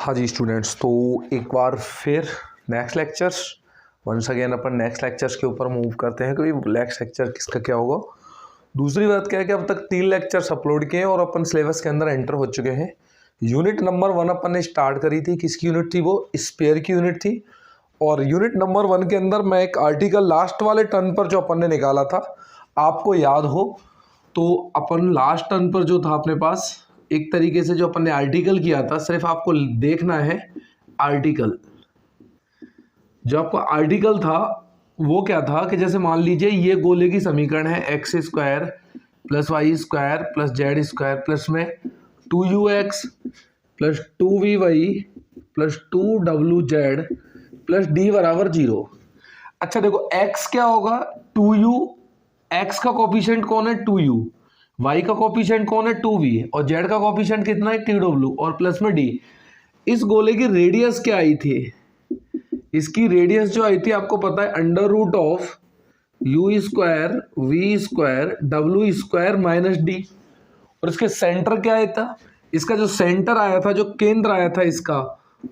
हाँ जी स्टूडेंट्स, तो एक बार फिर नेक्स्ट लेक्चर्स वंस अगेन अपन नेक्स्ट लेक्चर्स के ऊपर मूव करते हैं कि नेक्स्ट लेक्चर किसका क्या होगा। दूसरी बात क्या है कि अब तक 3 लेक्चर्स अपलोड किए हैं और अपन सिलेबस के अंदर एंटर हो चुके हैं। यूनिट नंबर 1 अपन ने स्टार्ट करी थी। किसकी यूनिट थी? वो स्पेयर की यूनिट थी। और यूनिट नंबर 1 के अंदर मैं एक आर्टिकल लास्ट वाले टर्न पर जो अपन ने निकाला था, आपको याद हो तो अपन लास्ट टर्न पर जो था अपने पास एक तरीके से जो अपन ने आर्टिकल किया था, सिर्फ आपको देखना है आर्टिकल। जो आपका आर्टिकल था वो क्या था कि जैसे मान लीजिए ये गोले की समीकरण है x square plus Y square plus Z square plus में 2ux plus 2vy plus 2wz plus D बराबर 0। अच्छा देखो x क्या होगा? 2u। x का कोफिशिएंट कौन है? 2u। y का कोफिशिएंट कौन है? 2v। और z का कोफिशिएंट कितना है? 2w। और प्लस में d। इस गोले की रेडियस क्या आई थी? इसकी रेडियस जो आई थी आपको पता है under root of u square v square w square minus d. और इसके सेंटर क्या आया था? इसका जो सेंटर आया था, जो केंद्र आया था इसका,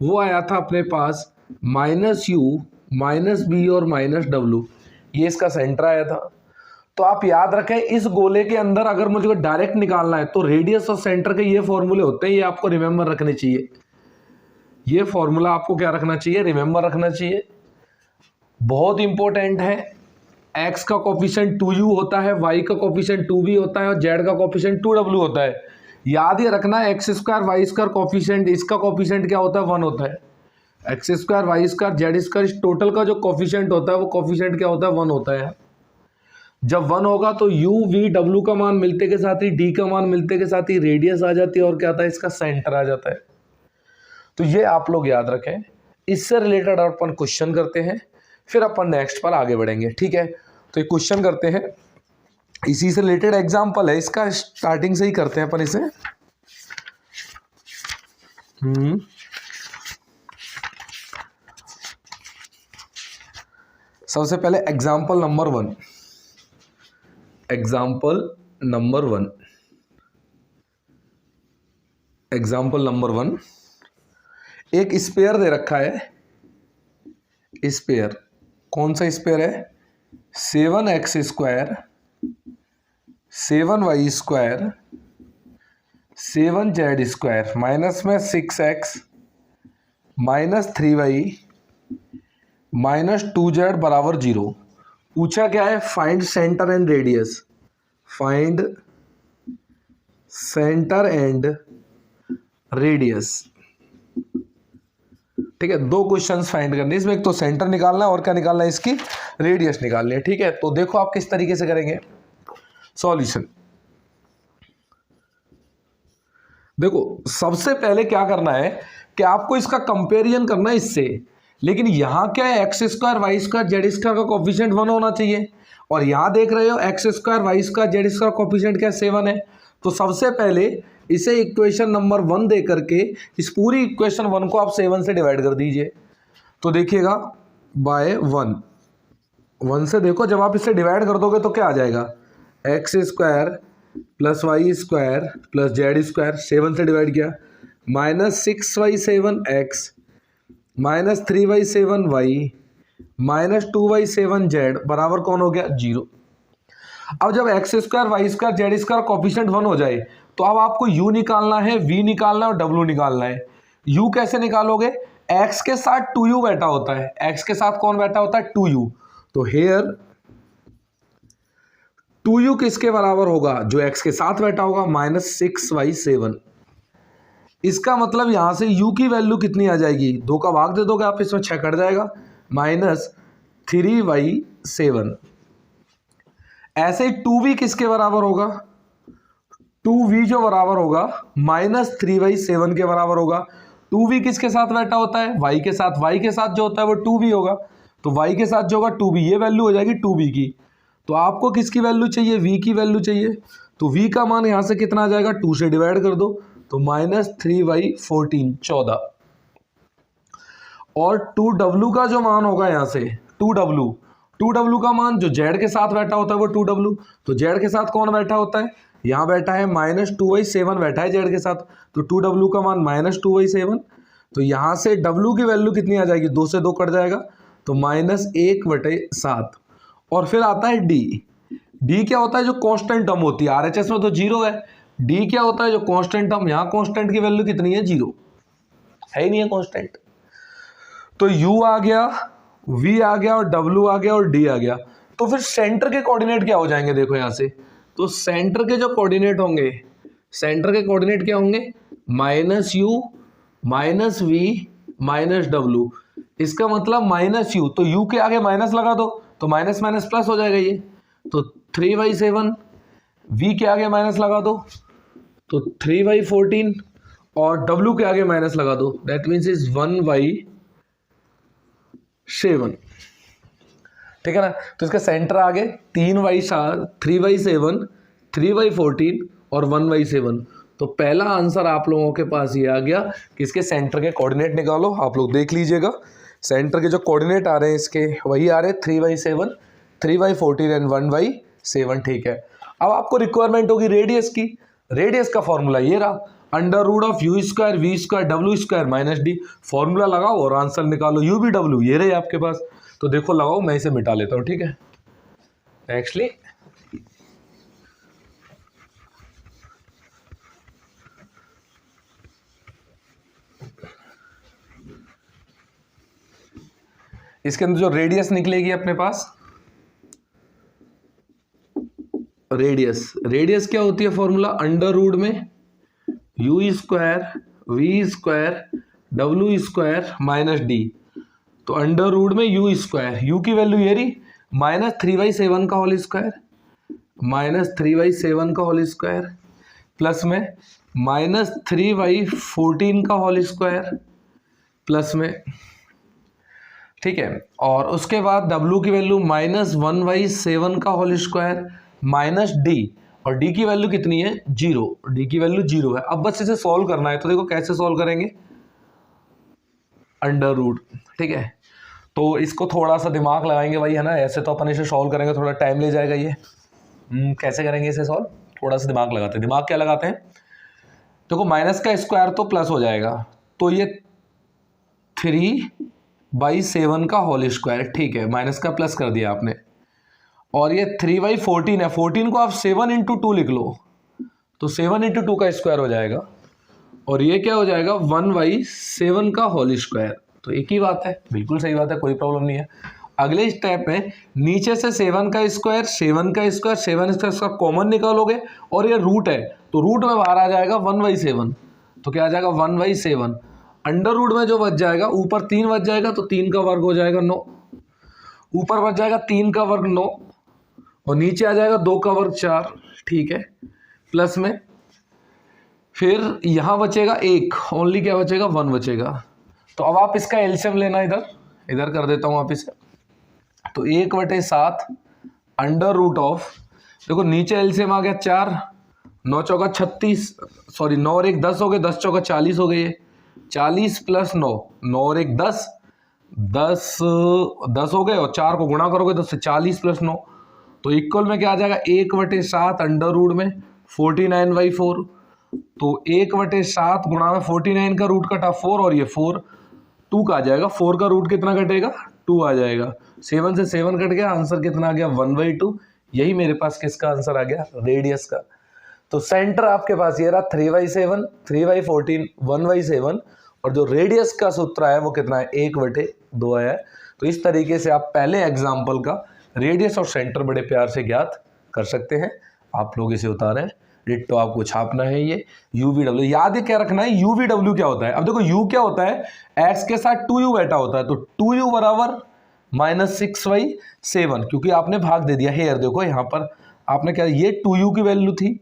वो आया था अपने पास माइनस यू माइनस बी और माइनस डब्लू। ये इसका सेंटर आया था। तो आप याद रखें, इस गोले के अंदर अगर मुझे डायरेक्ट निकालना है तो रेडियस और सेंटर के ये फॉर्मूले होते हैं, ये आपको रिमेंबर रखने चाहिए। ये फॉर्मूला आपको क्या रखना चाहिए? रिमेंबर रखना चाहिए। बहुत इंपॉर्टेंट है। x का कोफिशिएंट 2u होता है, y का कोफिशिएंट 2v होता है और z का कोफिशिएंट 2w होता है। याद ये रखना, x square y square coefficient, इसका कोफिशिएंट क्या होता है? 1 होता है। X square y square z square, इस टोटल का जो कोफिशिएंट होता है वो कोफिशिएंट क्या होता है? 1 होता है। जब 1 होगा तो u v w का मान मिलते के साथ ही d का मान मिलते के साथ ही रेडियस आ जाती है और क्या आता है? इसका सेंटर आ जाता है। तो ये आप लोग याद रखें। इससे रिलेटेड अपन क्वेश्चन करते हैं, फिर अपन नेक्स्ट पर आगे बढ़ेंगे। ठीक है, तो ये क्वेश्चन करते हैं, इसी से रिलेटेड एग्जांपल है इसका, स्टार्टिंग से ही करते हैं अपन इसे। सबसे पहले example number 1। Example number 1। Example number 1, एक स्पेयर दे रखा है। स्पेयर कौन सा स्पेयर है? 7x square 7y square 7z square minus में 6x minus 3y minus 2z बराबर 0। पूछा क्या है? Find centre and radius. Find centre and radius. ठीक है, 2 क्वेश्चंस फाइंड करने, इसमें एक तो सेंटर निकालना है और क्या निकालना है? इसकी रेडियस निकालनी है। ठीक है, तो देखो आप किस तरीके से करेंगे सॉल्यूशन। देखो सबसे पहले क्या करना है कि आपको इसका कंपेरिजन करना है इससे। लेकिन यहां क्या है? X square y square z square का कोफिशिएंट 1 होना चाहिए। और यहां देख रहे हो x square y square z square coefficient क्या? 7 है। तो सबसे पहले इसे इक्वेशन नंबर 1 दे करके इस पूरी इक्वेशन 1 को आप 7 से डिवाइड कर दीजिए। तो देखिएगा बाय 1 से देखो, जब आप इसे डिवाइड कर दोगे तो क्या आ जाएगा? X square plus Y square plus Z square, 7 से डिवाइड किया, minus 6y7x minus 3y7y minus 2y7z बराबर कौन हो गया? 0। अब जब x square y square z square coefficient 1 हो जाए तो अब आपको u निकालना है, v निकालना है और w निकालना है। u कैसे निकालोगे? x के साथ 2u बैठा होता है। x के साथ कौन बैठा होता है? 2u। तो हेयर 2u किसके बराबर होगा? जो x के साथ बैठा होगा, माइनस 6y7। इसका मतलब यहां से u की वैल्यू कितनी आ जाएगी? 2 का भाग दे दोगे आप, इसमें 6 कट जाएगा, माइनस 3y7। ऐसे ही 2v किसके बराबर होगा? 2v जो बराबर होगा माइनस 3y7 के बराबर होगा। 2v किसके साथ बैठा होता है? y के साथ। y के साथ जो होता है वो 2v होगा। तो y के साथ जो होगा 2v, ये वैल्यू हो जाएगी 2v की। तो आपको किसकी वैल्यू चाहिए? v की वैल्यू चाहिए। तो v का मान यहां से कितना आ जाएगा? 2 से डिवाइड कर दो, तो माइनस 3y14 14। और 2w का जो मान होगा यहां से 2w का मान जो z के साथ बैठा होता है वो 2w। तो z के साथ कौन बैठा होता है? यहाँ बैठा है -2y7 बैठा है जेड के साथ, तो 2w का मान -2y7। तो यहाँ से W की वैल्यू कितनी आ जाएगी, 2 से 2 कट जाएगा तो -1/7। और फिर आता है D। D क्या होता है, जो कांस्टेंट टर्म होती है, RHS में तो 0 है। D क्या होता है, जो कांस्टेंट टर्म, यहाँ कांस्टेंट की वैल्यू कितनी है, 0 है ही नहीं है कांस्टेंट। तो U आ गया, V आ गया और W आ गया और D आ गया। तो फिर सेंटर के कोऑर्डिनेट क्या हो जाएंगे, देखो यहाँ से, तो सेंटर के जो कोऑर्डिनेट होंगे, सेंटर के कोऑर्डिनेट क्या होंगे, -U -V -W। इसका मतलब -U, तो U के आगे माइनस लगा दो तो माइनस माइनस प्लस हो जाएगा ये, तो 3/7। V के आगे माइनस लगा दो तो 3/14 और W के आगे माइनस लगा दो, दैट मीन्स इज 1/7। ठीक है ना। तो इसका सेंटर आ गए 3/7, 3/14 और 1/7। तो पहला आंसर आप लोगों के पास ये आ गया कि इसके सेंटर के कोऑर्डिनेट निकालो। आप लोग देख लीजिएगा, सेंटर के जो कोऑर्डिनेट आ रहे हैं इसके वही आ रहे हैं 3/7, 3/14 एंड 1/7। ठीक है। अब आपको रिक्वायरमेंट होगी रेडियस की। रेडियस का फॉर्मूला ये रहा, √u² v² w² - d। Formula लगाओ और आंसर निकालो। u v w ये रहे आपके पास। तो देखो लगाओ, मैं इसे मिटा लेता हूं, ठीक है। नेक्स्टली इसके अंदर जो रेडियस निकलेगी अपने पास, रेडियस क्या होती है, फॉर्मूला अंडर रूट में u² v² w² - d। तो अंडर रूट में u², u की वैल्यू ये रही -3/7 का होल स्क्वायर, -3/7 का होल स्क्वायर प्लस में -3/14 का होल स्क्वायर प्लस में, ठीक है। और उसके बाद W की वैल्यू -1/7 का होल स्क्वायर माइनस D, और D की वैल्यू कितनी है, 0। D की वैल्यू 0 है। अब बस इसे सॉल्व करना है। तो देखो कैसे सॉल्व करेंगे, अंडर रूट, ठीक है। तो इसको थोड़ा सा दिमाग लगाएंगे भाई, है ना। ऐसे तो अपन इसे सॉल्व करेंगे थोड़ा टाइम ले जाएगा ये। कैसे करेंगे इसे सॉल्व, थोड़ा सा दिमाग लगाते हैं। दिमाग क्या लगाते हैं, देखो माइनस का स्क्वायर तो प्लस हो जाएगा, तो ये 3/7 का होल स्क्वायर, ठीक है, माइनस का प्लस कर दिया आपने। और ये 3/14 है, 14 को आप 7 × 2 लिख लो, तो 7 × 2 का स्क्वायर हो जाएगा। और ये क्या हो जाएगा, 1/7 का होल स्क्वायर। तो एक ही बात है, बिल्कुल सही बात है, कोई प्रॉब्लम नहीं है। अगले स्टेप में नीचे से 7 का स्क्वायर, 7 का स्क्वायर, 7 स्क्वायर का कॉमन निकालोगे, और ये रूट है तो रूट में बाहर आ जाएगा 1/7। तो क्या आ जाएगा, 1/7। अंडर रूट में जो बच जाएगा, ऊपर 3 बच जाएगा तो 3 का वर्ग हो जाएगा 9, ऊपर बच जाएगा 3 का वर्ग 9, और नीचे आ जाएगा 2 का वर्ग 4, ठीक है। प्लस में फिर यहां बचेगा 1, ओनली क्या बचेगा, 1 बचेगा। तो अब आप इसका एलसीएम लेना, इधर इधर कर देता हूं आप इसे। तो 1/7 अंडर रूट ऑफ, देखो नीचे एलसीएम आ गया 4, 9 चौका 36, सॉरी 9 और 1 10 हो गए, 10 चौका 40 हो गए, 40 + 9, 9 और 1 10, 10 10 हो गए, और 4 को गुणा करोगे तो 40 + 9, तो इक्वल में क्या आ जाएगा, 1/7 अंडर रूट में 49/4। तो 1/7 गुणा में 49 का रूट कटा 4, और ये 4 2 का आ जाएगा। 4 का रूट कितना कटेगा, 2 आ जाएगा। 7 से 7 कट गया, आंसर कितना आ गया, 1/2। यही मेरे पास किसका आंसर आ गया, रेडियस का। तो सेंटर आपके पास ये रहा 3/7, 3/14, 1/7, और जो रेडियस का सूत्र है वो कितना है, 1/2 आया है। तो इस तरीके से आप पहले एग्जाम्पल का रेडियस और सेंटर बड़े प्यार से ज्ञात कर सकते हैं। आप लोग इसे उतारें, डिट्टो आपको छापना है। ये UVW याद है क्या रखना है, UVW क्या होता है। अब देखो U क्या होता है, x के साथ 2u बैठा होता है, तो 2u बराबर -6/7, क्योंकि आपने भाग दे दिया। हेयर देखो यहाँ पर आपने क्या, ये 2u की वैल्यू थी,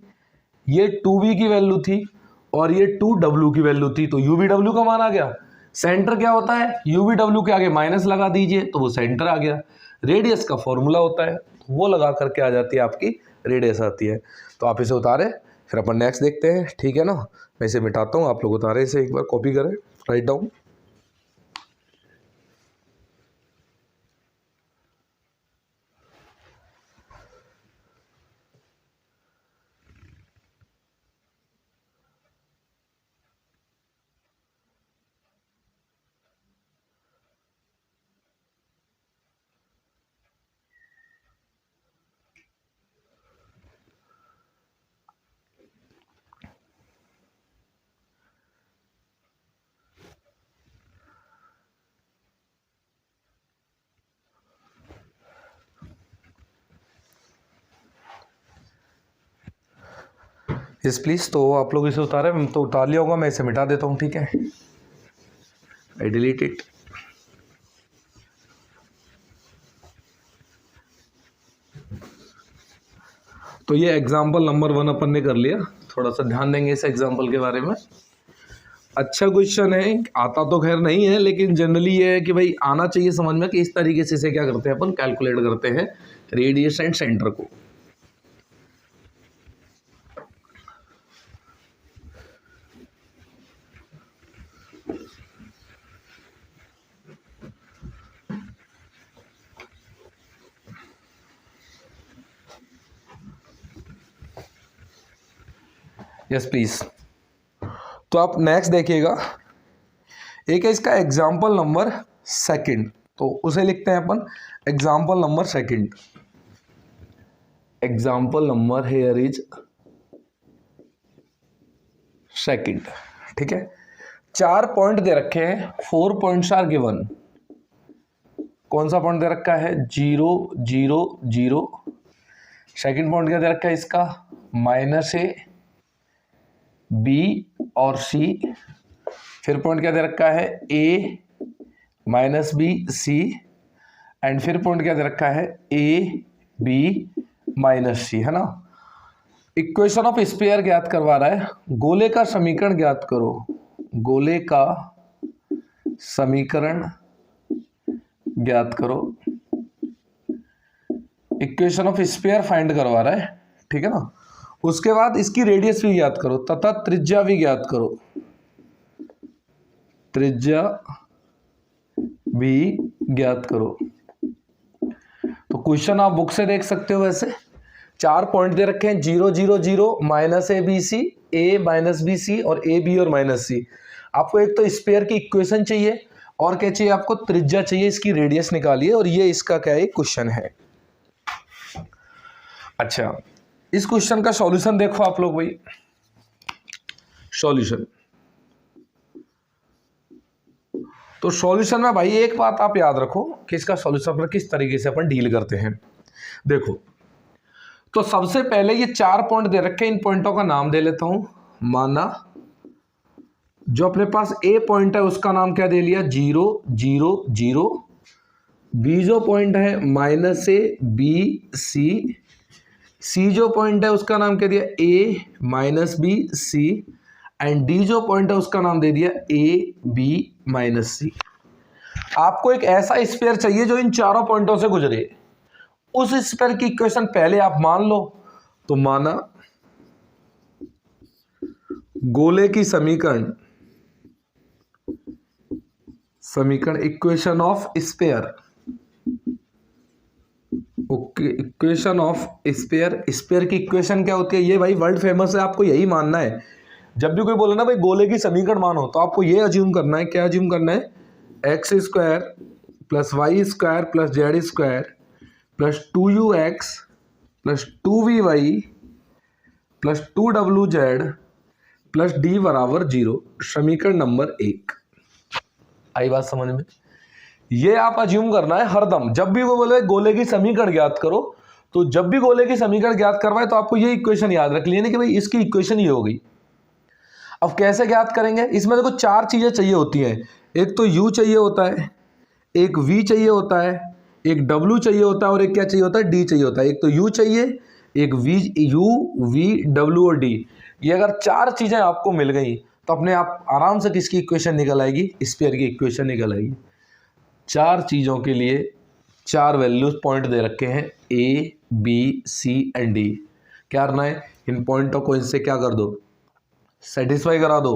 ये 2v की वैल्यू थी, और ये 2w की वैल्यू थी, तो UVW का मान आ गया। सेंटर क्या होता है, UVW के आगे माइनस लगा दीजिए तो वो सेंटर आ गया। रेडियस का फॉर्मूला होता है, वो लगा करके आ जाती है आपकी रेडियस आती है। तो आप इसे उतारें, फिर अपन नेक्स्ट देखते हैं, ठीक है ना। मैं इसे मिटाता हूँ, आप लोग उतारें इसे, एक बार कॉपी करें, राइट डाउन। Yes please. तो आप लोग इसे उतारे, तो उतार लिया होगा, मैं इसे मिटा देता हूँ, ठीक है। आई डिलीट इट। तो ये एग्जाम्पल नंबर 1 अपन ने कर लिया। थोड़ा सा ध्यान देंगे इस एग्जाम्पल के बारे में। अच्छा क्वेश्चन है, आता तो खैर नहीं है, लेकिन जनरली ये है कि भाई आना चाहिए समझ में कि इस तरीके से इसे क्या करते हैं अपन, कैलकुलेट करते हैं रेडियस एंड सेंटर को। Yes please. तो आप नेक्स्ट देखिएगा, एक है इसका एग्जाम्पल नंबर सेकंड, तो उसे लिखते हैं अपन example number second. Example number here is second, ठीक है। 4 पॉइंट दे रखे हैं, 4 पॉइंट्स आर गिवन। कौन सा पॉइंट दे रखा है? 0 0 0। सेकंड पॉइंट क्या दे रखा है इसका? -a, b और c। फिर पॉइंट क्या दे रखा है? a, -b, c। एंड फिर पॉइंट क्या दे रखा है? a, b, -c, है ना। इक्वेशन ऑफ स्फीयर ज्ञात करवा रहा है। गोले का समीकरण ज्ञात करो। गोले का समीकरण ज्ञात करो। इक्वेशन ऑफ स्फीयर फाइंड करवा रहा है, ठीक है ना। उसके बाद इसकी रेडियस भी ज्ञात करो तथा त्रिज्या भी ज्ञात करो। त्रिज्या भी ज्ञात करो। तो क्वेश्चन आप बुक से देख सकते हो। वैसे 4 पॉइंट दे रखे हैं, 0 0 0, -a b c और a b और -c। आपको एक तो स्फीयर की इक्वेशन चाहिए और क्या चाहिए आपको? त्रिज्या चाहिए, इसकी रेडियस निकालिए। और ये इसका क्या है? क्वेश्चन है। अच्छा, इस क्वेश्चन का सॉल्यूशन देखो आप लोग भाई। सॉल्यूशन, तो सॉल्यूशन में भाई एक बात आप याद रखो कि इसका सॉल्यूशन पर किस तरीके से अपन डील करते हैं। देखो, तो सबसे पहले ये 4 पॉइंट दे रखे हैं, इन पॉइंटों का नाम दे लेता हूं। माना जो अपने पास ए पॉइंट है उसका नाम क्या दे लिया? 0 0 0। बी जो पॉइंट है -a b c। सी जो पॉइंट है उसका नाम क्या दिया? a -b c। And D जो पॉइंट है उसका नाम दे दिया a b -c। आपको एक ऐसा स्फीयर चाहिए जो इन चारों पॉइंटों से गुजरे। उस स्फीयर की इक्वेशन पहले आप मान लो। तो माना गोले की समीकरण equation of sphere. Okay, equation of sphere. Sphere की इक्वेशन क्या होती है? ये भाई वर्ल्ड फेमस है, आपको यही मानना है। जब भी कोई बोले ना भाई गोले की समीकरण मानो, तो आपको ये अज्यूम करना है। क्या अज्यूम करना है? x² + y² + z² + 2ux + 2vy + 2wz + d = 0। समीकरण नंबर 1। आई बात समझ में? ये आप अज्यूम करना है हरदम। जब भी वो बोले गोले की समीकरण ज्ञात करो, तो जब भी गोले की समीकरण ज्ञात करवाए तो आपको ये इक्वेशन याद रख लेनी कि भाई इसकी इक्वेशन ये हो गई। अब कैसे ज्ञात करेंगे? इसमें देखो 4 चीजें चाहिए होती हैं। एक तो u चाहिए होता है, एक v चाहिए होता है, एक w चाहिए होता है और एक क्या चाहिए होता है? d चाहिए होता है। एक तो u चाहिए, एक u v w और d। ये अगर 4 चीजें आपको मिल गई तो अपने आप आराम से किसकी इक्वेशन निकल आएगी? स्फीयर की इक्वेशन निकल आएगी। 4 चीज़ों के लिए 4 वैल्यूज पॉइंट दे रखे हैं, a b c and d। क्या करना है? इन पॉइंटों को इनसे क्या कर दो? सेटिस्फाई करा दो।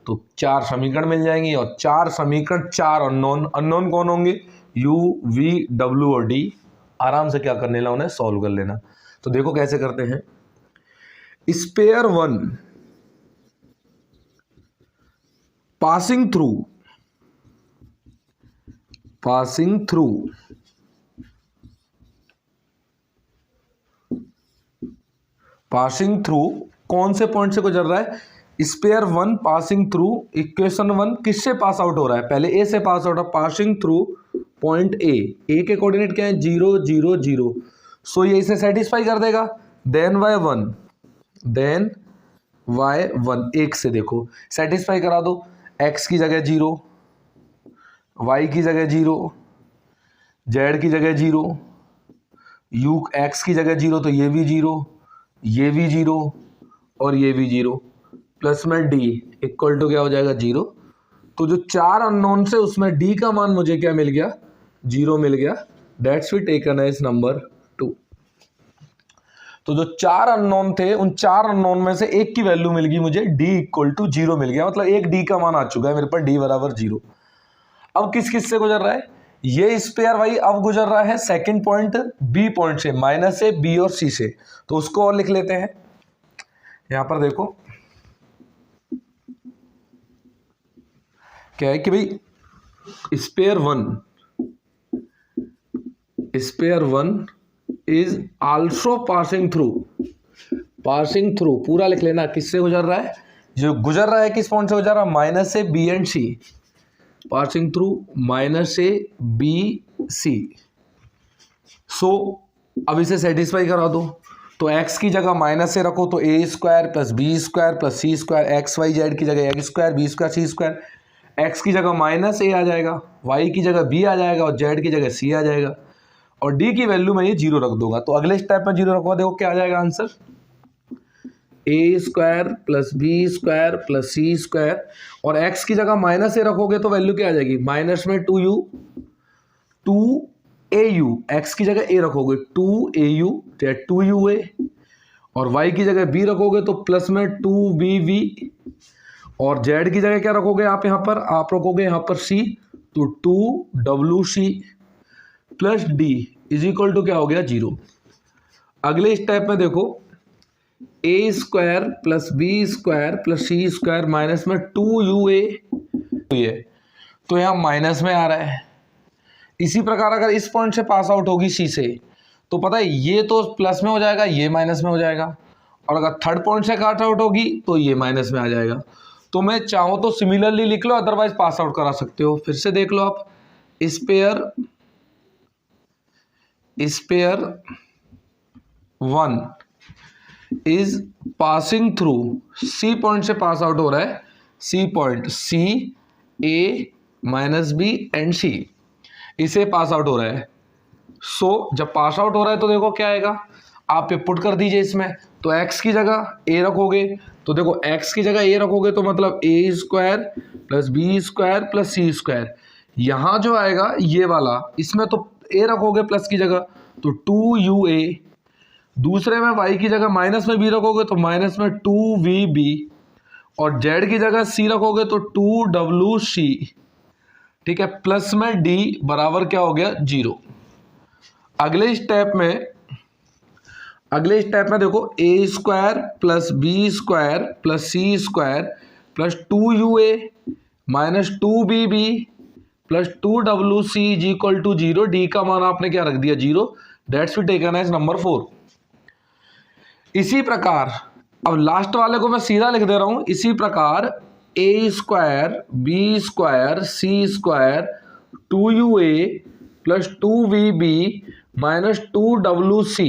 तो 4 समीकरण मिल जाएंगी और 4 समीकरण 4 अननोन कौन होंगे? u v w और d। आराम से क्या करने ला? उन्हें सॉल्व कर लेना। तो देखो कैसे करते हैं। स्फीयर 1 पासिंग थ्रू कौन से पॉइंट से गुजर रहा है? Sphere 1 passing through. इक्वेशन 1 किससे पास आउट हो रहा है? पहले ए से पास आउट है। पासिंग थ्रू पॉइंट ए के कोऑर्डिनेट क्या है? 0 0 0। सो ये इसे सेटिस्फाई कर देगा। देन y1, देन y1 एक से देखो सेटिस्फाई करा दो, x की जगह 0, y की जगह 0, z की जगह 0, u x की जगह 0 तो ये भी 0, ये भी 0 और ये भी 0, प्लस में d इक्वल टू क्या हो जाएगा 0। तो जो 4 अननोन से उसमें d का मान मुझे क्या मिल गया 0 मिल गया। That's we taken as number 2। तो जो 4 अननोन थे उन 4 अननोन में से एक की वैल्यू मिल गई मुझे d इक्वल टू 0 मिल गया, मतलब एक d का मान आ चुका है मेरे पास d बराबर 0। अब किस किस से गुजर रहा है ये स्पेयर भाई, अब गुजर रहा है सेकंड पॉइंट बी पॉइंट से, माइनस से बी और सी से, तो उसको और लिख लेते हैं। यहां पर देखो क्या है कि भाई sphere one is also passing through, पूरा लिख लेना किससे गुजर रहा है, जो गुजर रहा है किस पॉइंट से गुजर रहा है माइनस से b and c, passing through minus से बी सी। सो अब इसे सेटिस्फाई करा दो, तो x की जगह माइनस से रखो तो a square plus B square plus C square, x y z की जगह एक्स स्क्वायर बी स्क्वायर सी स्क्वायर, x की जगह माइनस a आ जाएगा, y की जगह b आ जाएगा और z की जगह c आ जाएगा, और d की वैल्यू में ये 0 रख दूंगा। तो अगले स्टेप में 0 रखूंगा, देखो क्या आ जाएगा answer, a square plus B square plus C square, और x की जगह माइनस ए रखोगे तो वैल्यू क्या आ जाएगी माइनस में 2u x की जगह a रखोगे 2au 2ua, और y की जगह b रखोगे तो प्लस में 2bv, और z की जगह क्या रखोगे आप यहाँ पर, आप रखोगे यहाँ पर c, तो 2wc plus d is equal to क्या हो गया 0। अगले स्टेप में देखो ए square plus B square plus सी स्क्वायर माइनस में 2ua, तो यहाँ माइनस में आ रहा है। इसी प्रकार अगर इस पॉइंट से पास आउट होगी सी से, तो पता है ये तो प्लस में हो जाएगा, ये माइनस में हो जाएगा, और अगर थर्ड पॉइंट से काट आउट होगी तो ये माइनस में आ जाएगा। तो मैं चाहूँ तो सिमिलरली लिख लो, अदरवाइज पास आउट करा सकते हो। फिर से देख लो आप, sphere one is passing through, C point से पास आउट हो रहा है, C point C A minus B and C, इसे पास आउट हो रहा है। सो जब पास आउट हो रहा है तो देखो क्या आएगा, आप ये पुट कर दीजिए इसमें, तो x की जगह a रखोगे, तो देखो x की जगह a रखोगे तो मतलब a square plus B square plus C square, यहाँ जो आएगा ये वाला, इसमें तो a रखोगे प्लस की जगह तो 2ua, दूसरे में y की जगह माइनस में b रखोगे तो माइनस में 2vb, और z की जगह c रखोगे तो 2wc, ठीक है, प्लस में d बराबर क्या हो गया 0। अगले स्टेप में देखो a square plus B square plus C square plus 2ua minus 2bb plus 2wc is equal to 0, d का मान आपने क्या रख दिया 0, that's we taken as number 4। इसी प्रकार अब लास्ट वाले को मैं सीधा लिख दे रहा हूं, इसी प्रकार a square B square C square 2ua plus 2vb minus 2wc,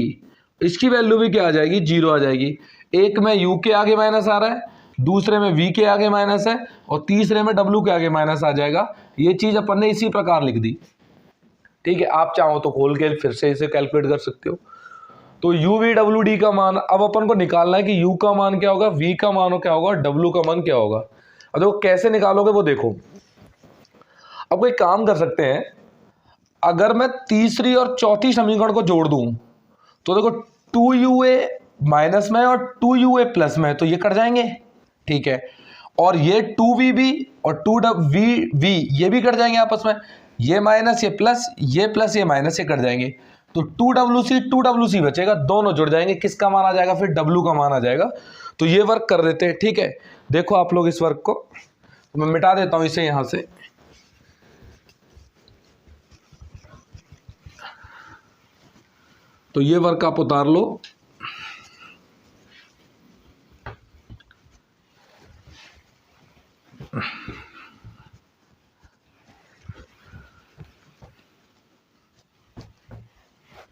इसकी वैल्यू भी क्या आ जाएगी 0 आ जाएगी। एक में u के आगे माइनस आ रहा है, दूसरे में v के आगे माइनस है, और तीसरे में w के आगे माइनस आ जाएगा। ये चीज अपन ने इसी प्रकार लिख दी, ठीक है। आप चाहो तो खोल के फिर से इसे कैलकुलेट कर सकते हो। तो u v w d का मान अब अपन को निकालना है कि u का मान क्या होगा, v का मान क्या होगा, w का मान क्या होगा। अब देखो कैसे निकालोगे वो देखो। अब कोई काम कर सकते हैं, अगर मैं तीसरी और चौथी समीकरण को जोड़ दूं तो देखो 2ua माइनस में और 2ua प्लस में, तो ये कट जाएंगे, ठीक है, और ये 2vb और 2vv ये भी कट जाएंगे आपस में, ये माइनस ये प्लस ये माइनस ये कट जाएंगे, तो 2wc बचेगा, दोनों जुड़ जाएंगे, किसका मान आ जाएगा फिर w का मान आ जाएगा। तो ये वर्क कर देते हैं, ठीक है। देखो आप लोग इस वर्क को, तो मैं मिटा देता हूं इसे यहां से, तो ये वर्क आप उतार लो।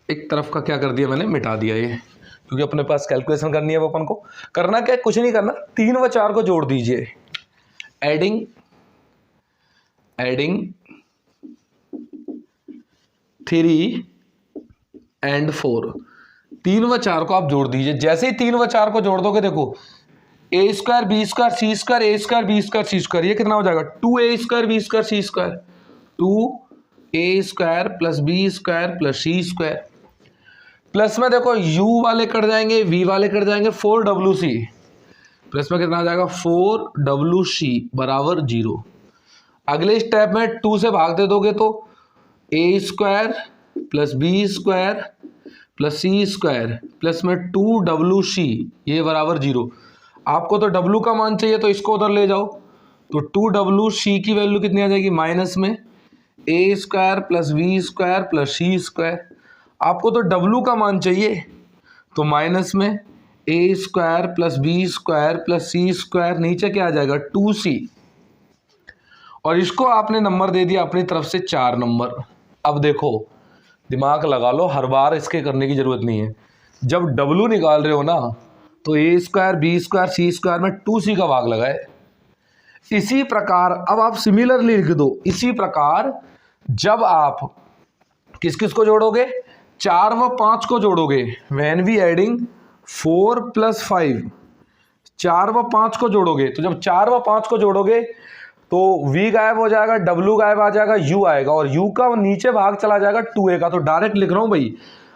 एक तरफ का क्या कर दिया मैंने, मिटा दिया ये, क्योंकि अपने पास कैलकुलेशन करनी है। वो अपन को करना क्या है, कुछ नहीं करना, 3 व 4 को जोड़ दीजिए। एडिंग 3 एंड 4, 3 व 4 को आप जोड़ दीजिए। जैसे ही 3 व 4 को जोड़ दोगे, देखो ए स्क्वायर बी स्क्वायर सी स्क्वायर, ए स्क्वायर बी स्क्वायर सी स्क्वायर, ये कितना हो जाएगा 2a स्क्वायर बी स्क्वायर सी square, 2a square plus B square plus सी स्क्वायर। प्लस में देखो u वाले कट जाएंगे, v वाले कट जाएंगे, 4wc प्लस में कितना आ जाएगा 4wc बराबर 0। अगले स्टेप में 2 से भाग दे दोगे तो a square plus B square plus C square plus में 2wc ये बराबर 0। आपको तो w का मान चाहिए तो इसको उधर ले जाओ, तो 2wc की वैल्यू कितनी आ जाएगी माइनस में a square plus B square plus C square. आपको तो w का मान चाहिए तो माइनस में a square plus B square plus C square, नीचे क्या आ जाएगा 2c, और इसको आपने नंबर दे दिया अपनी तरफ से 4 नंबर। अब देखो दिमाग लगा लो, हर बार इसके करने की जरूरत नहीं है। जब w निकाल रहे हो ना तो a square B square C square में 2c का भाग लगाए। इसी प्रकार अब आप सिमिलरली लिख दो, इसी प्रकार जब आप किस किस को जोड़ोगे, 4 व 5 को जोड़ोगे, व्हेन वी एडिंग 4 + 5, 4 व 5 को जोड़ोगे, तो जब 4 व 5 को जोड़ोगे तो v गायब हो जाएगा, w गायब आ जाएगा, u आएगा, और u का नीचे भाग चला जाएगा 2a का। तो डायरेक्ट लिख रहा हूं भाई,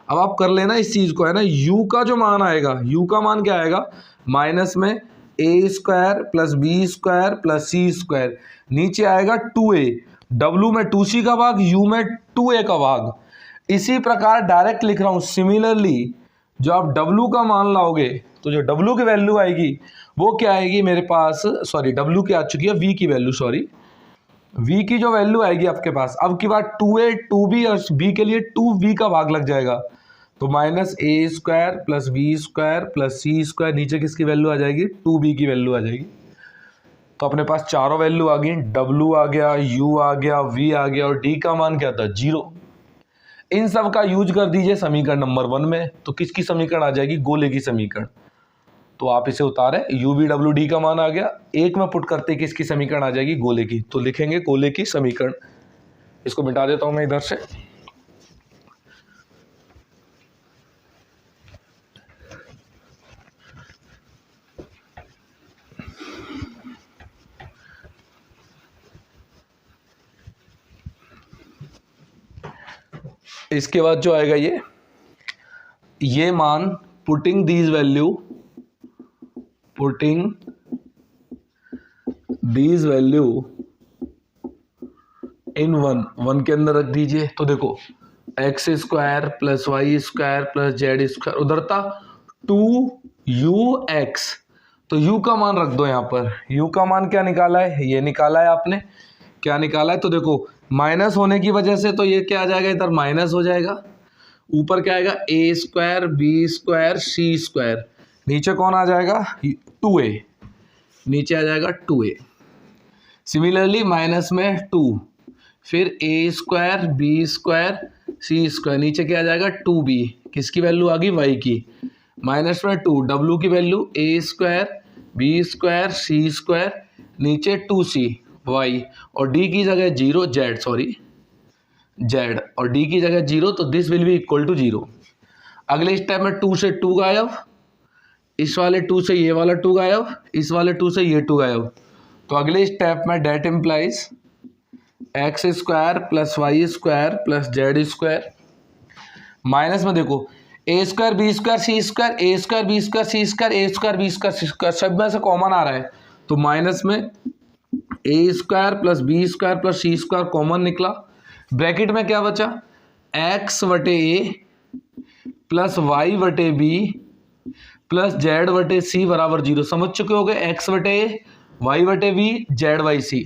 अब आप कर लेना इस चीज को, है ना। u का जो मान आएगा, u का मान क्या आएगा माइनस में a square plus B square plus C square, नीचे आएगा 2a, w में 2c का भाग, u में 2a का भाग। इसी प्रकार डायरेक्ट लिख रहा हूं, सिमिलरली जो आप w का मान लाओगे तो जो w की वैल्यू आएगी वो क्या आएगी मेरे पास, सॉरी w की आ चुकी है, v की वैल्यू, सॉरी v की जो वैल्यू आएगी आपके पास, अब की बात 2a 2b और b के लिए 2v का भाग लग जाएगा, तो minus a square plus B square plus C square, नीचे किसकी वैल्यू आ जाएगी 2b की वैल्यू आ जाएगी। तो अपने पास चारों वैल्यू आ गई, w आ गया, u आ गया, v आ गया, और d का मान क्या था 0। इन सब का यूज कर दीजिए समीकरण नंबर 1 में, तो किसकी समीकरण आ जाएगी, गोले की समीकरण। तो आप इसे उतारे, u v w d का मान आ गया, एक में पुट करते किसकी समीकरण आ जाएगी, गोले की, तो लिखेंगे गोले की समीकरण। इसको मिटा देता हूं मैं इधर से। इसके बाद जो आएगा ये मान पुटिंग दीज वैल्यू इन 1 के अंदर रख दीजिए। तो देखो X square plus Y square plus Z square, उधर था 2ux, तो u का मान रख दो यहाँ पर। u का मान क्या निकाला है, ये निकाला है आपने, क्या निकाला है, तो देखो माइनस होने की वजह से तो ये क्या आ जाएगा, इधर माइनस हो जाएगा, ऊपर क्या आएगा a square B square C square, नीचे कौन आ जाएगा 2a, नीचे आ जाएगा 2a। सिमिलरली माइनस में 2, फिर a square B square C square, नीचे क्या आ जाएगा 2b, किसकी वैल्यू आ गई y की, माइनस में 2, w की value a square B square C square, नीचे 2c y, और d की जगह 0 z, और d की जगह 0, तो this will be equal to 0। अगले स्टेप में 2 से 2 गायब, इस वाले 2 से ये वाला 2 गायब, इस वाले 2 से ये 2 गायब, तो अगले स्टेप में that implies X square plus Y square plus Z square, minus में देखो ए स्क्वायर बी स्क्वायर सी स्क्वायर, ए स्क्वायर बी स्क्वायर सी स्क्वायर, ए स्क्वायर बी स्क्वायर सी स्क्वायर, सब में से कॉमन आ रहा है, तो माइनस में a square plus B square plus C square common निकला, ब्रैकेट में क्या बचा एक्स बटे ए प्लस वाई बटे बी प्लस जेड बटे सी बराबर 0। समझ चुके हो गए, एक्स बटे ए वाई बटे बी जेड वाई सी।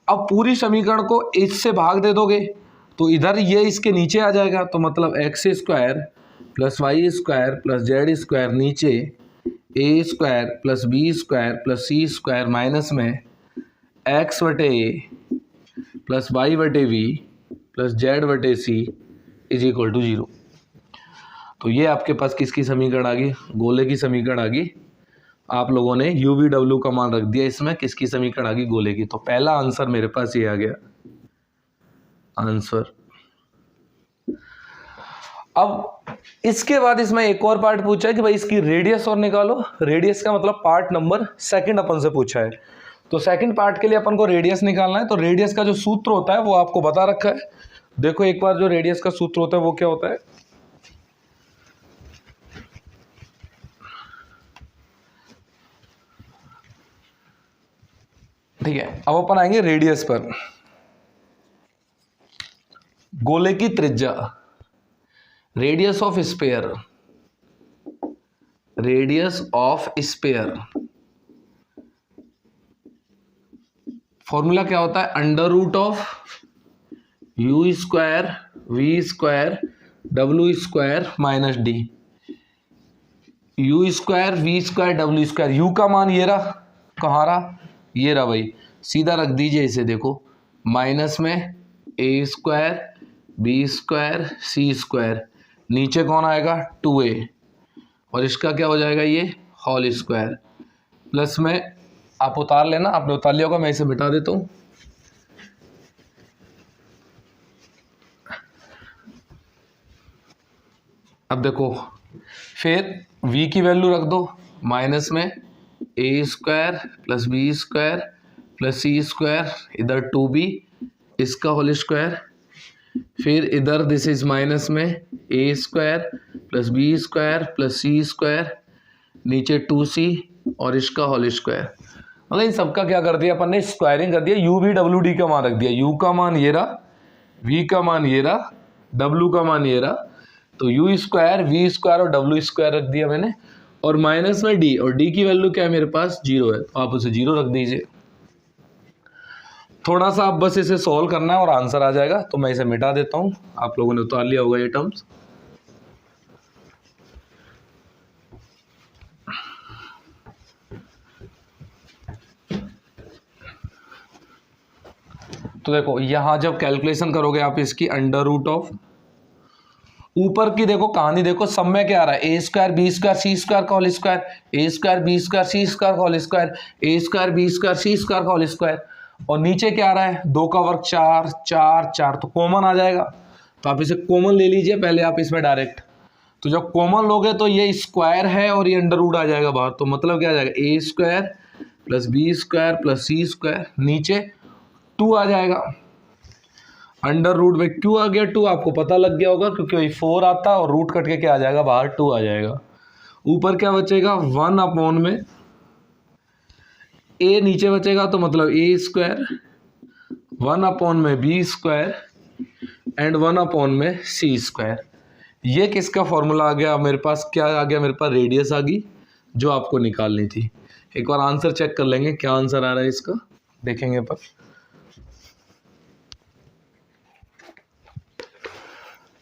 अब पूरी समीकरण को इससे भाग दे दोगे तो इधर ये इसके नीचे आ जाएगा, तो मतलब x square plus Y square plus Z square, नीचे a square plus B square plus C square, minus में एक्स बटे ए प्लस वाई बटे बी प्लस जेड बटे सी इज इक्वल टू 0। तो ये आपके पास किसकी समीकरण आ गई, गोले की समीकरण आ गई। आप लोगों ने यू वी डब्ल्यू का मान रख दिया इसमें, किसकी समीकरण आ गई, गोले की। तो पहला आंसर मेरे पास ये आ गया आंसर। अब इसके बाद इसमें एक और पार्ट पूछा है कि भाई इसकी रेडियस और निकालो। रेडियस का मतलब पार्ट नंबर सेकंड अपन से पूछा है। तो सेकंड पार्ट के लिए अपन को रेडियस निकालना है। तो रेडियस का जो सूत्र होता है वो आपको बता रखा है। देखो एक बार जो रेडियस का सूत्र होता है वो क्या होता है, ठीक है। अब अपन आएंगे रेडियस पर। गोले की त्रिज्या, radius of sphere, radius of sphere formula क्या होता है, under root of U square V square W square minus D. U square V square W square, U का मान ये रहा, कहाँ रहा, ये रहा भाई, सीधा रख दीजिए इसे। देखो माइनस में a square B square C square, नीचे कौन आएगा 2a, और इसका क्या हो जाएगा ये होल स्क्वायर, प्लस में आप उतार लेना, आपने उतार लिया होगा, मैं इसे मिटा देता हूँ। अब देखो फिर v की वैल्यू रख दो, माइनस में a square plus B square plus C square, इधर 2b इसका होल स्क्वायर, फिर इधर दिस इज माइनस में a square plus B square plus C square, नीचे 2c और इसका होल स्क्वायर। मतलब इन सबका क्या कर दिया अपन ने, स्क्वायरिंग कर दिया। यू वी डब्ल्यू डी का मान रख दिया, u का मान ये रहा, v का मान ये रहा, w का मान ये रहा। तो u स्क्वायर वी स्क्वायर और w स्क्वायर रख दिया मैंने, और माइनस में d, और d की वैल्यू क्या है मेरे पास 0 है, तो आप उसे 0 रख दीजिए। थोड़ा सा आप बस इसे सॉल्व करना है और आंसर आ जाएगा। तो मैं इसे मिटा देता हूं, आप लोगों ने उतार लिया होगा ये टर्म्स। तो देखो यहां जब कैलकुलेशन करोगे आप इसकी, अंडर रूट ऑफ ऊपर की देखो कहानी, देखो सब में क्या आ रहा है, ए स्क्वायर बी स्क्वायर सी स्क्वायर का होल स्क्वायर, ए स्क्वायर बी स्क्वायर सी स्क्वायर का होल स्क्वायर, ए स्क्वायर बी स्क्वायर सी स्क्वायर का होल स्क्वायर, और नीचे क्या आ रहा है 2 का वर्ग 4 4 4, तो कॉमन आ जाएगा। तो आप इसे कॉमन ले लीजिए पहले आप इसमें डायरेक्ट। तो जब कॉमन लोगे तो ये स्क्वायर है और ये अंडर रूट आ जाएगा बाहर, तो मतलब क्या आ जाएगा a square plus B square plus C square, नीचे 2 आ जाएगा, अंडर रूट में क्यों आ गया 2 आपको पता लग गया होगा, क्योंकि वही 4 आता है और रूट कट के क्या आ जाएगा बाहर 2 आ जाएगा। ऊपर क्या बचेगा 1 अपॉन में ए नीचे बचेगा, तो मतलब ए स्क्वायर 1 अपॉन में बी स्क्वायर एंड 1 अपॉन में सी स्क्वायर। ये किसका फॉर्मूला आ गया मेरे पास, क्या आ गया मेरे पास, रेडियस आ गई जो आपको निकालनी थी। एक बार आंसर चेक कर लेंगे क्या आंसर आ रहा है इसका, देखेंगे पर।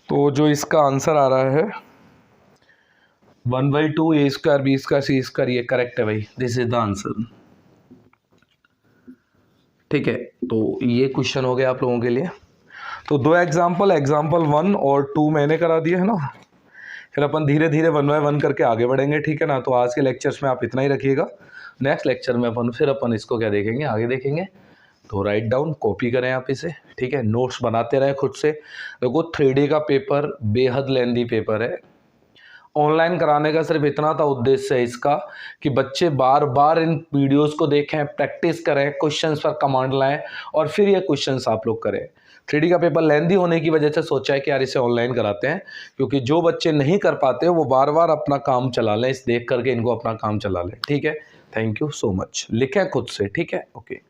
तो जो इसका आंसर आ रहा है 1/2 ए स्क्वायर बी स्क्वायर सी स्क्वायर, ये करेक्ट है भाई, दिस इज द आंसर। ठीक है, तो ये क्वेश्चन हो गया आप लोगों के लिए। तो 2 एग्जाम्पल 1 और 2 मैंने करा दिए है ना, फिर अपन धीरे धीरे 1 बाय 1 करके आगे बढ़ेंगे, ठीक है ना। तो आज के लेक्चर्स में आप इतना ही रखिएगा, नेक्स्ट लेक्चर में अपन इसको क्या देखेंगे, आगे देखेंगे। तो राइट डाउन, कॉपी करें आप इसे, ठीक है, नोट्स बनाते रहें खुद से। देखो 3D का पेपर बेहद लेंदी पेपर है, ऑनलाइन कराने का सिर्फ इतना था उद्देश्य है इसका कि बच्चे बार बार इन वीडियोस को देखें, प्रैक्टिस करें, क्वेश्चंस पर कमांड लाएं और फिर ये क्वेश्चंस आप लोग करें। 3D का पेपर लेंदी होने की वजह से सोचा है कि यार इसे ऑनलाइन कराते हैं, क्योंकि जो बच्चे नहीं कर पाते वो बार बार अपना काम चला लें, इस देख करके इनको अपना काम चला लें, ठीक है। थैंक यू सो मच, लिखें खुद से, ठीक है, ओके।